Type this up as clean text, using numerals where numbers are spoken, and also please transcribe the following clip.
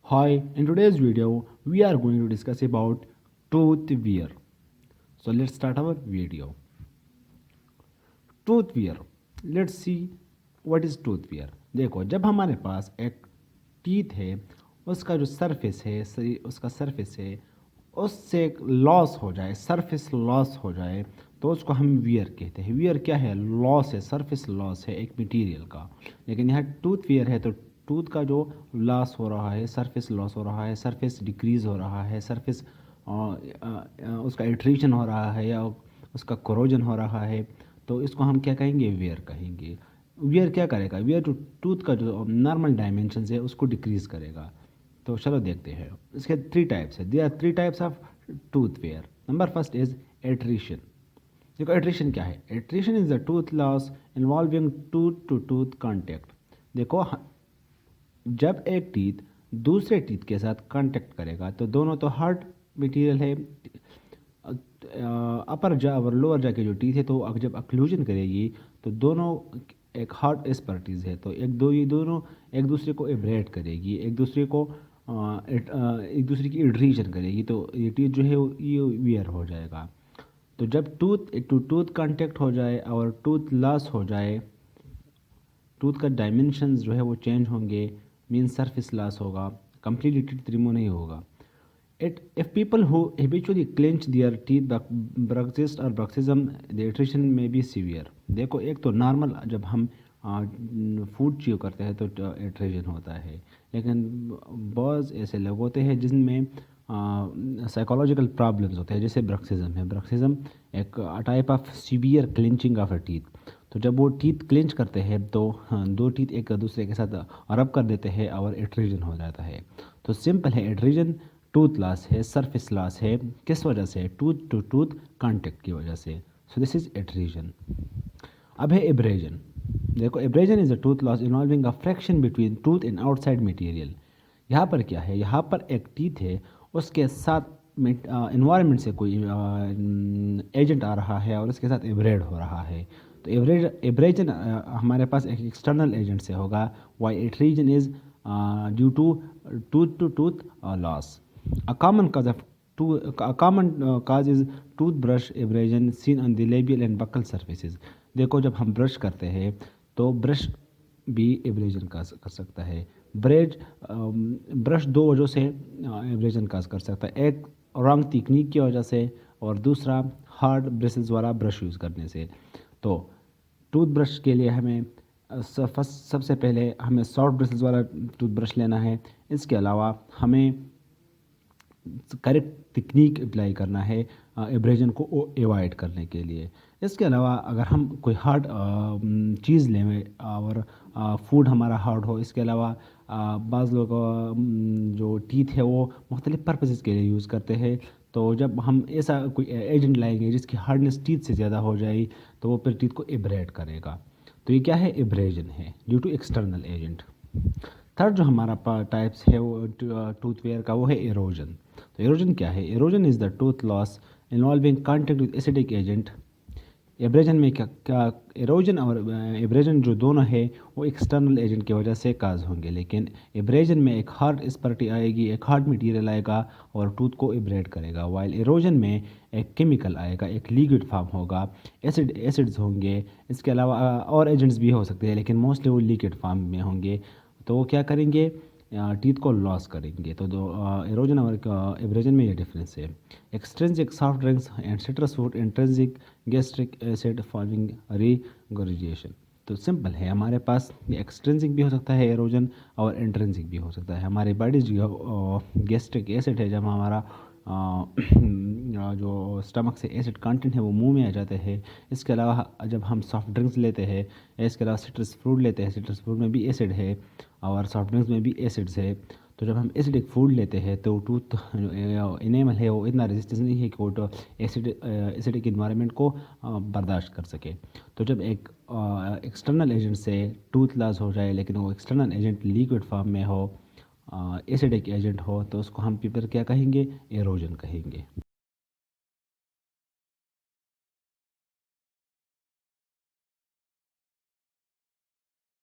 Hi, in today's video, we are going to discuss about tooth wear. So let's start our video. Tooth wear. Let's see what is tooth wear. देखो, जब हमारे पास एक teeth है, उसका जो surface है, उसका सरफेस है, उससे एक लॉस हो जाए, सरफेस लॉस हो जाए, तो उसको हम वियर कहते हैं। वियर क्या है? लॉस है, सरफेस लॉस है एक मटेरियल का। लेकिन यहाँ टूथ वियर है तो टूथ का जो लॉस हो रहा है, सरफेस लॉस हो रहा है, सरफेस डिक्रीज़ हो रहा है, सरफेस उसका एट्रीशन हो रहा है या उसका कोरोजन हो रहा है, तो इसको हम क्या कहेंगे? वियर कहेंगे। वियर क्या करेगा? वियर जो टूथ का जो नॉर्मल डायमेंशन है उसको डिक्रीज़ करेगा। तो चलो देखते हैं। इसके थ्री टाइप्स है। There are three types of tooth wear. Number first is attrition. देखो एट्रीशन क्या है? Attrition is the tooth loss involving tooth to tooth contact. देखो जब एक टीथ दूसरे टीथ के साथ कांटेक्ट करेगा तो दोनों तो हार्ड मटेरियल है, अपर जा और लोअर जा के जो टीथ है तो जब अक्लूजन करेगी तो दोनों एक हार्ड एस्पर्टीज है, तो ये दोनों एक दूसरे को एब्रेट करेगी, एक दूसरे को एक दूसरे की इड्रीजन करेगी, तो ये टीथ जो है ये वियर हो जाएगा। तो जब टूथ टू टूथ कांटेक्ट हो जाए और टूथ लॉस हो जाए, टूथ का डायमेंशंस जो है वो चेंज होंगे, मीन सरफेस लॉस होगा, कंप्लीटली टीथ रिमूव नहीं होगा। If people who habitually clench their teeth bruxism or bruxism, the attrition may be severe. देखो एक तो नॉर्मल जब हम फूड च्यू करते हैं तो एट्रेजन होता है, लेकिन बहुत ऐसे लोग होते हैं जिनमें साइकोलॉजिकल प्रॉब्लम्स होते हैं, जैसे ब्रक्सिज्म है। ब्रक्सिज्म एक type of severe clinching of a teeth. तो जब वो टीथ क्लिंच करते हैं तो दो टीथ एक दूसरे के साथ रब कर देते हैं और एट्रीजन हो जाता है। तो सिंपल है, एट्रीजन टूथ लॉस है, सरफेस लॉस है। किस वजह से? टूथ टू टूथ कांटेक्ट की वजह से। So this is attrition. अब है एब्रेजन। देखो abrasion is a tooth loss involving a friction between tooth and outside material. यहाँ पर क्या है? यहाँ पर एक टीथ है, उसके साथ इन्वायरमेंट से कोई एजेंट आ रहा है और उसके साथ एब्रेड हो रहा है। तो एब्रेजन हमारे पास एक एक्सटर्नल एजेंट से होगा, why attrition is due to tooth loss. A common cause is toothbrush abrasion seen on the labial and buccal surfaces. देखो जब हम ब्रश करते हैं तो ब्रश भी एब्रेजन काज कर सकता है। ब्रश दो वजह से एब्रेजन काज कर सकता है। एक रॉन्ग टेक्निक की वजह से और दूसरा हार्ड ब्रशेस वाला ब्रश यूज़ करने से। तो टूथब्रश के लिए हमें सबसे पहले हमें सॉफ्ट ब्रशेस वाला टूथब्रश लेना है। इसके अलावा हमें करेक्ट टेक्निक अप्लाई करना है एब्रेजन को एवॉइड करने के लिए। इसके अलावा अगर हम कोई हार्ड चीज़ लें और फूड हमारा हार्ड हो, इसके अलावा बाज़ लोग जो टीथ है वो मुख्तलिफ़ पर्पसेस के लिए यूज़ करते हैं। तो जब हम ऐसा कोई एजेंट लाएंगे जिसकी हार्डनेस टीथ से ज़्यादा हो जाए तो वो फिर टीथ को एब्रेड करेगा। तो ये क्या है? एब्रेजन है due to external agent. Third जो हमारा टाइप्स है वो टूथ वेयर का, वो है एरोजन। तो एरोजन क्या है? Halogen is the tooth loss involving contact with acidic agent. Abrasion में क्या एरोजन और एब्रेजन जो दोनों है वो एक्सटर्नल एजेंट की वजह से काज होंगे, लेकिन एब्रेजन में एक हार्ड स्पर्टी आएगी, एक हार्ड मटेरियल आएगा और टूथ को एब्रेड करेगा, वाइल एरोजन में एक केमिकल आएगा, एक लिक्विड फॉर्म होगा, एसिड्स होंगे। इसके अलावा और एजेंट्स भी हो सकते हैं लेकिन मोस्टली वो लिक्विड फॉर्म में होंगे। तो वो क्या करेंगे? टीथ को लॉस करेंगे। तो दो एरोजन और एब्रेजन में ये डिफरेंस है। Extrinsic soft drinks and citrus fruit, intrinsic gastric acid following regurgitation. तो सिंपल है, हमारे पास एक्सट्रिंसिक भी हो सकता है एरोजन और इंट्रिंसिक भी हो सकता है। हमारी बॉडी जो गैस्ट्रिक एसिड है, जब हमारा जो स्टमक से एसिड कंटेंट है वो मुंह में आ जाते हैं। इसके अलावा जब हम सॉफ्ट ड्रिंक्स लेते हैं, इसके अलावा सिट्रस फ्रूट लेते हैं, सिट्रस फ्रूट में भी एसिड है और सॉफ्ट ड्रिंक्स में भी एसिड्स है। तो जब हम एसिडिक फूड लेते हैं तो टूथ जो इनेमल है वो इतना रेजिस्टेंस नहीं है कि वो तो एसिडिक इन्वायरमेंट को बर्दाश्त कर सके। तो जब एक एक्सटर्नल एजेंट से टूथ लॉस हो जाए लेकिन वो एक्सटर्नल एजेंट लिक्विड फॉर्म में हो, एसिडिक एजेंट हो, तो उसको हम पीपर क्या कहेंगे? एरोजन कहेंगे।